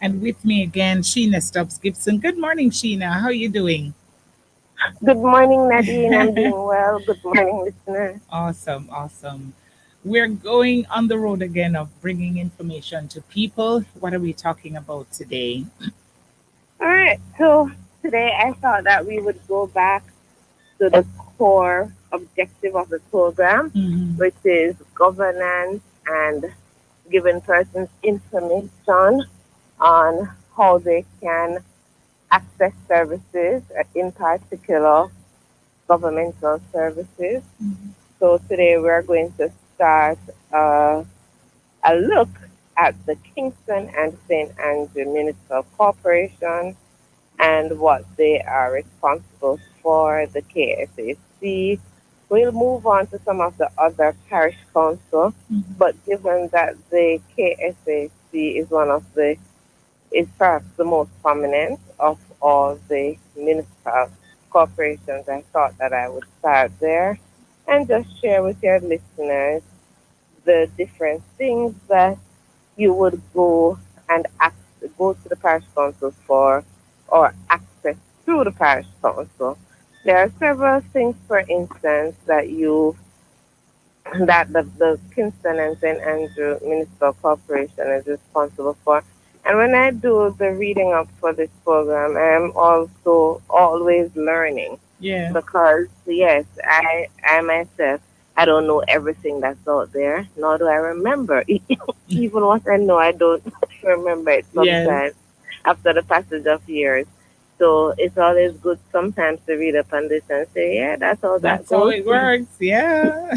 And with me again, Shena Stubbs Gibson. Good morning, Sheena. How are you doing? Good morning, Nadine. I'm doing well. Good morning, listeners. Awesome, awesome. We're going on the road again of bringing information to people. What are we talking about today? All right. So today I thought that we would go back to the core objective of the program, Hmm. which is governance and giving persons information on how they can access services, in particular governmental services. So today we're going to start uh, a look at the Kingston and St. Andrew Municipal Corporation and what they are responsible for, the KSAC. We'll move on to some of the other parish council, but given that the KSAC is one of the is perhaps the most prominent of all the municipal corporations, I thought that I would start there and just share with your listeners the different things that you would go to the parish council for or access through the parish council. There are several things, for instance, that the Kingston and St. Andrew Municipal Corporation is responsible for. And when I do the reading up for this program, I am also always learning Yeah. because yes, I myself I don't know everything that's out there, nor do I remember. Even what I know, I don't remember it Yes. sometimes after the passage of years. So it's always good sometimes to read up on this and say, yeah, that's how that That's how goes. it works. Yeah.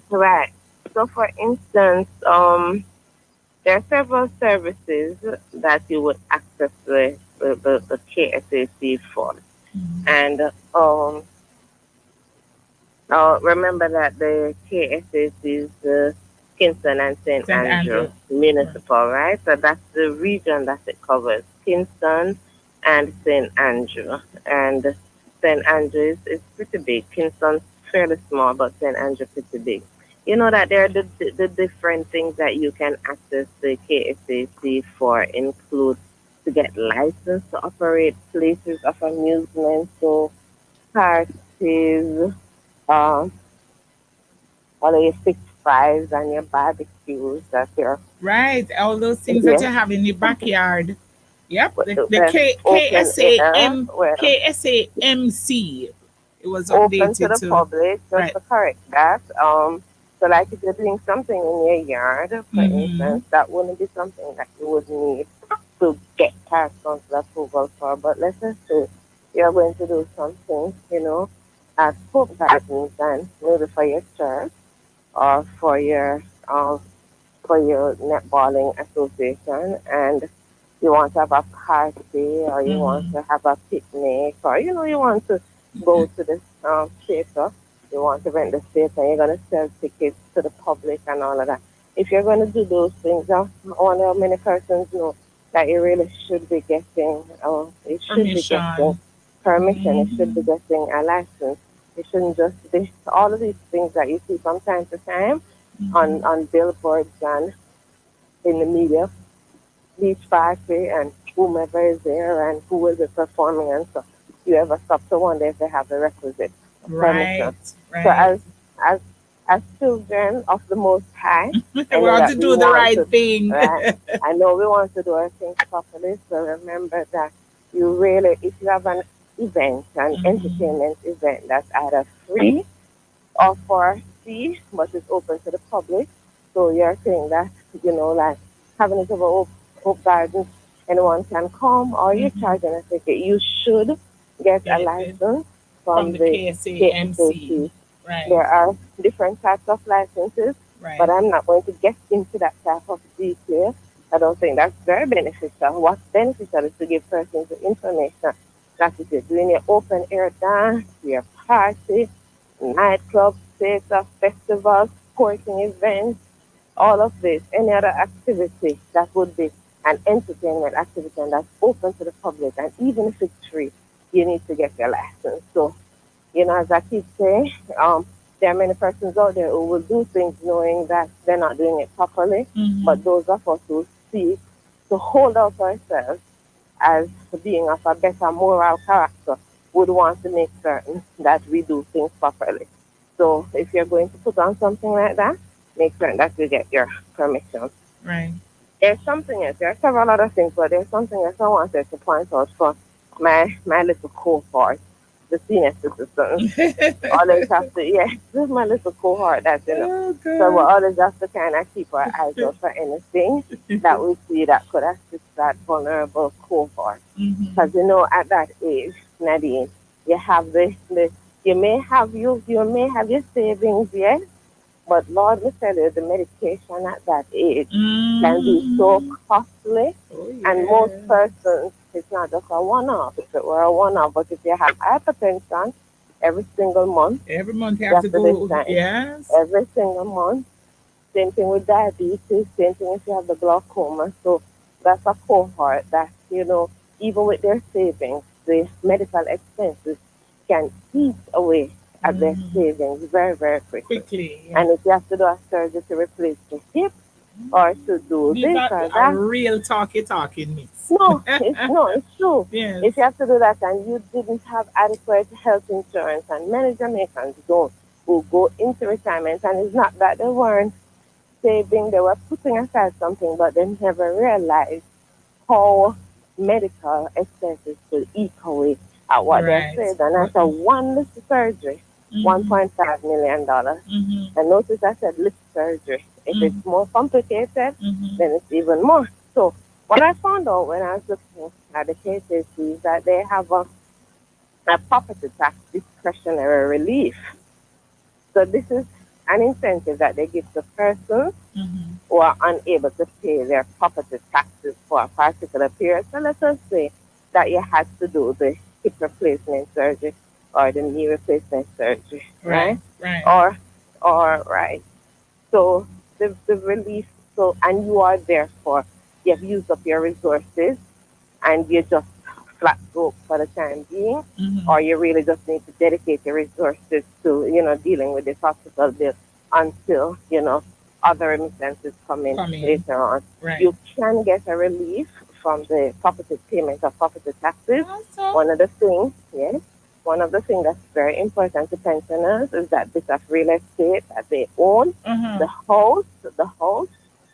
Right. So, for instance, there are several services that you would access the KSAC for. And remember that the KSAC is the Kingston and St. St. Andrew Andrew. Right. Municipal, right? So that's the region that it covers, Kingston and St. Andrew. And St. Andrew is pretty big. Kingston's fairly small, but St. Andrew pretty big. You know that there are the different things that you can access the KSAC for include to get license to operate places of amusement, so parties, um, all of your Six Flags and your barbecues that you're Right. All those things that yeah, you have in your backyard. Yep. The open air, well, KSAMC. It was open to updated the to, public, just right. to correct that. So like if you're doing something in your yard, for Mm-hmm. instance, that wouldn't be something that you would need to get past council approval for. But let's just say you're going to do something, at Hope Gardens and maybe for your church or um for your netballing association and you want to have a party or you want Mm-hmm. to have a picnic or you want to go to the theater, you want to rent the theater and you're going to sell tickets to the public and all of that. If you're going to do those things, I wonder how many persons know that you really should be getting, you should be getting Permission. permission, you should be Mm-hmm. getting a license. You shouldn't just be all of these things that you see from time to time Mm-hmm. on billboards and in the media, beach party and whomever is there and who will be performing and so you ever stop to wonder if they have the requisite permission. Right. So Right. as as children of the Most High, We I know want that to we do the want right to, thing. right? I know we want to do our things properly. So remember that you really, if you have an event, an Mm-hmm. entertainment event that's either free or for fee, but it's open to the public. So you're saying that, like having it over Hope Gardens, anyone can come, or you're Mm-hmm. charging a ticket. You should get a Get it license from from the the KSAMC. KSAC. Right. There are different types of licenses, but Right. I'm not going to get into that type of detail. I don't think that's very beneficial. What's beneficial is to give persons the information that if you're doing your open air dance, your party, nightclubs, theater, festivals, sporting events, all of this, any other activity that would be an entertainment activity and that's open to the public, and even if it's free, you need to get your license. So, as I keep saying, there are many persons out there who will do things knowing that they're not doing it properly, Mm-hmm. but those of us who see to hold out ourselves as being of a better moral character would want to make certain that we do things properly. So if you're going to put on something like that, make certain that you get your permission. Right. There's something else. There are several other things, but there's something else I wanted to point out for my little cohort, the senior citizens. Always have to, yes, this is my little cohort that's. Oh So we God. always have to kind of keep our eyes out for anything that we see that could assist that vulnerable cohort. Hmm. Because at that age, Nadine, you have the you may have your savings, yes, but Lord will tell you the medication at that age can be so Hmm. costly, Oh and most yes. persons, it's not just a one-off. If it were a one-off, but if you have hypertension every single month, Every month you you have have to to be go. signed. Yes. Every single month. Same thing with diabetes, same thing if you have the glaucoma. So that's a cohort that, even with their savings, the medical expenses can eat away at their Hmm. savings very, very quickly. Quickly. Yeah. And if you have to do a surgery to replace the hip or to do These this are or a that, real talking, miss. no, it's true. Yes. If you have to do that and you didn't have adequate health insurance, and many Jamaicans don't, who go into retirement, and it's not that they weren't saving, they were putting aside something, but they never realized how medical expenses could eat away at what they're Right. saved. And What? after one little surgery, Mm-hmm. $1.5 million. Mm-hmm. And notice I said little surgery. If it's Mm-hmm. more complicated, Mm-hmm. then it's even more. So what I found out when I was looking at the cases is that they have a property tax discretionary relief. So this is an incentive that they give to persons Mm-hmm. who are unable to pay their property taxes for a particular period. So let us say that you had to do the hip replacement surgery or the knee replacement surgery, Right. right? Right. Or, right. So the relief, and you are therefore, you have used up your resources and you're just flat broke for the time being, Mm-hmm. or you really just need to dedicate your resources to, dealing with this hospital bill until, other remittances come in Come in. later on. Right. You can get a relief from the property payment of property taxes. Also. One of the things, yes, one of the things that's very important to pensioners is that bit of real estate that they own. Uh-huh. The house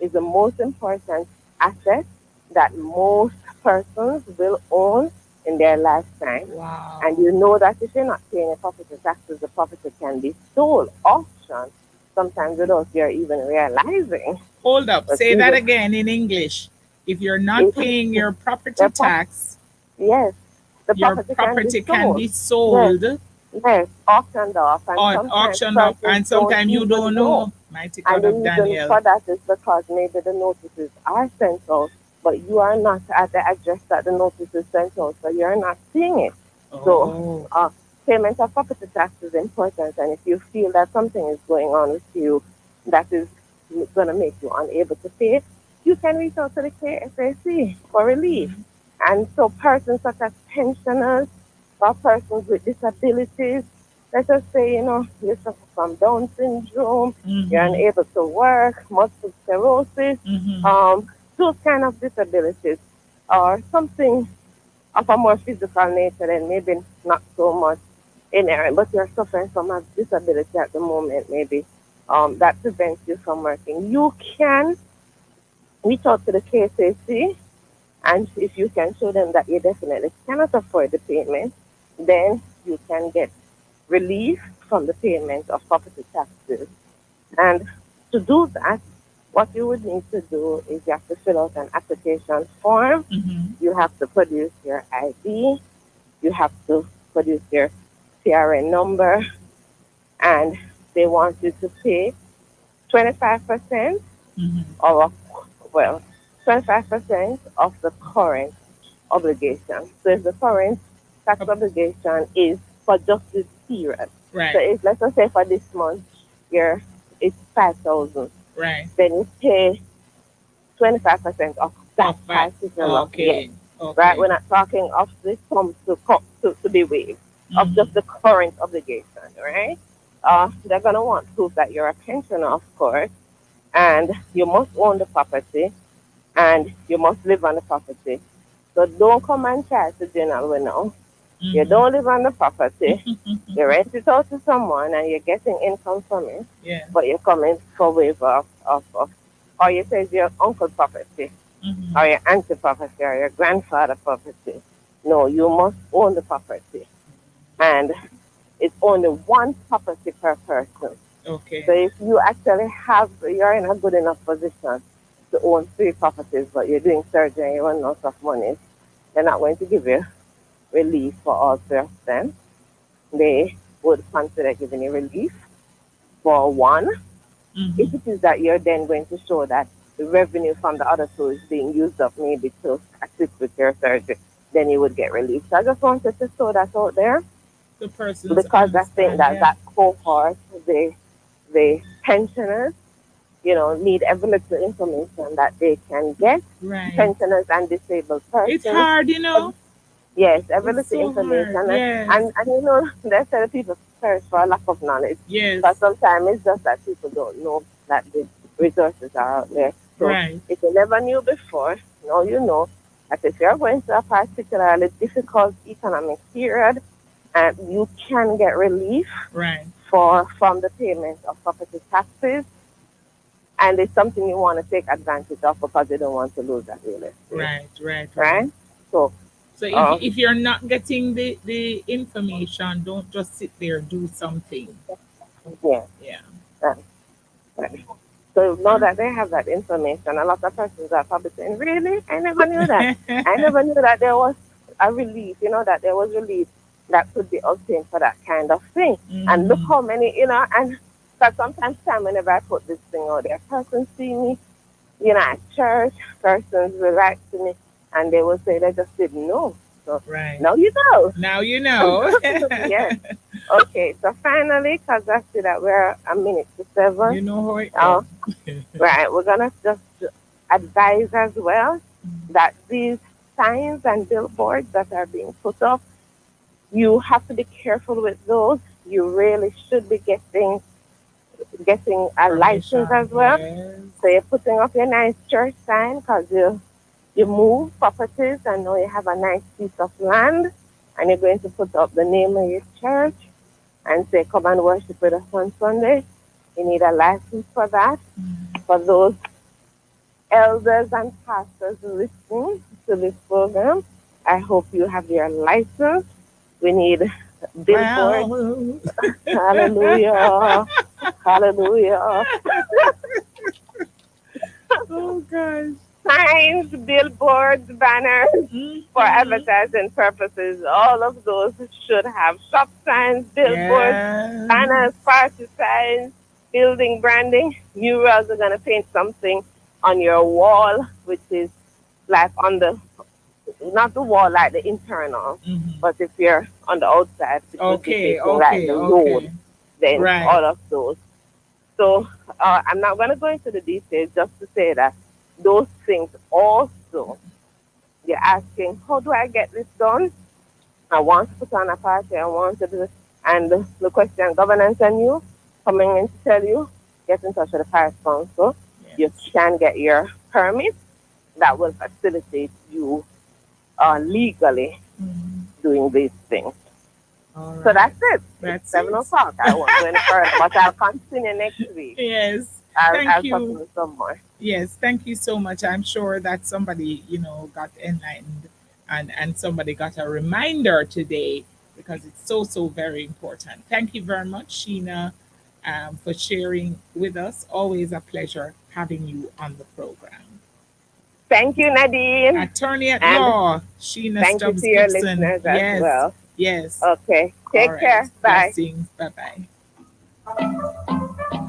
is the most important asset that most persons will own in their lifetime. And Wow. you know that if you're not paying your property taxes, the property can be sold, auctioned, sometimes without you even realizing. Hold up. But Say that even again in English. If you're not if paying your property the prop- tax, yes, the your property can be property can sold. be Yes, sold yes, auctioned off, and or sometimes auctioned up, persons and don't sometimes you don't even know. know. Mighty And God the of reason Daniel. for that is because maybe the notices are sent out, but you are not at the address that the notice is sent out, so you're not seeing it. So, Oh. payment of property tax is important, and if you feel that something is going on with you that is going to make you unable to pay, you can reach out to the KSAC for relief. Mm-hmm. And so, persons such as pensioners or persons with disabilities, let us say, you suffer from Down syndrome, you're Mm-hmm. unable to work, multiple sclerosis, Mm-hmm. um, those kind of disabilities, or something of a more physical nature and maybe not so much inherent, but you're suffering from a disability at the moment, maybe that prevents you from working. You can reach out to the KCC, and if you can show them that you definitely cannot afford the payment, then you can get relief from the payment of property taxes. And to do that, what you would need to do is you have to fill out an application form. Mm-hmm. You have to produce your ID. You have to produce your PRN number, and they want you to pay 25% Mm-hmm. of, well, 25% of the current obligation. So if the current tax obligation is for just this period, so Right. if let's just say for this month, your it's 5,000, Right. then you pay 25% of that Of that. particular, yes, Okay. right? Okay. We're not talking of the sum to be waived, of just Mm-hmm. the current obligation, right? They're going to want proof that you're a pensioner, of course, and you must own the property, and you must live on the property. So don't come and try to journal with now. You Mm-hmm. don't live on the property. You rent it out to someone and you're getting income from it, Yeah. but you're coming for waiver of or you say it's your uncle property Mm-hmm. or your auntie property or your grandfather property. No, you must own the property. And it's only one property per person. Okay. So if you actually you're in a good enough position to own three properties, but you're doing surgery and you run out of money, they're not going to give you relief for all three of them. They would consider giving you relief for one. If Mm-hmm. it is that you're then going to show that the revenue from the other two is being used up maybe to assist with your surgery, then you would get relief. So I just wanted to throw that out there The persons because I think understand. that Yeah. that cohort, the pensioners, need every little information that they can get. Right. Pensioners and disabled It's persons. hard, you know. Yes, every It's little so information. hard. And, Yes. and, and they say that people perish for a lack of knowledge. Yes. But sometimes it's just that people don't know that the resources are out there. So Right. if you never knew before, now you know that if you're going through a particularly difficult economic period, you can get relief Right. from the payment of property taxes, and it's something you want to take advantage of because you don't want to lose that real estate, Right. Right. Right. right? So, So um, if you're not getting the information, don't just sit there. Do something. yeah. Yeah. uh, right. So now that they have that information, a lot of persons are probably saying, "Really? I never knew that. I never knew that there was a relief. That there was relief that could be obtained for that kind of thing." And look Mm-hmm. how many, and but sometimes time whenever I put this thing out there, persons see me, at church, persons will write to me and they will say they just didn't know. So Right. now you know. Now you know. Yes. Okay. So finally, because I see that we're a minute to seven, You know how it uh, goes. right, we're gonna just advise as well that these signs and billboards that are being put up, you have to be careful with those. You really should be getting a license Permission. as well. Yes. So you're putting up your nice church sign because you move properties and now you have a nice piece of land and you're going to put up the name of your church and say, come and worship with us on Sunday. You need a license for that. For those elders and pastors listening to this program, I hope you have your license. We need billboards. Well. Hallelujah. Hallelujah. Oh gosh. Signs, billboards, banners for Mm-hmm. advertising purposes. All of those should have shop signs, billboards, Yeah. banners, party signs, building branding. Murals are going to paint something on your wall, which is like not the wall like the internal, Mm-hmm. but if you're on the outside, it would be Okay. facing like Okay. the road, Okay. then Right. all of those. So I'm not going to go into the details, just to say that those things also, you're asking, how do I get this done? I want to put on a party, I want to do this. And the question governance and you coming in to tell you, get in touch with the parish council. You Yes. can get your permit that will facilitate you legally Mhm. doing these things. All So right. that's it. It's That's it. 7 o'clock. I won't go any further, but I'll continue next week. Yes. I'll Thank talk to you. you some more. Yes. Thank you so much. I'm sure that somebody, got enlightened and somebody got a reminder today because it's so, so very important. Thank you very much, Sheena, for sharing with us. Always a pleasure having you on the program. Thank you, Nadine. Attorney at And law, Sheena thank you Stubbs to your Gibson. listeners as Yes. well. Yes. Okay. All Take right. care. Bye. Blessings. Bye bye.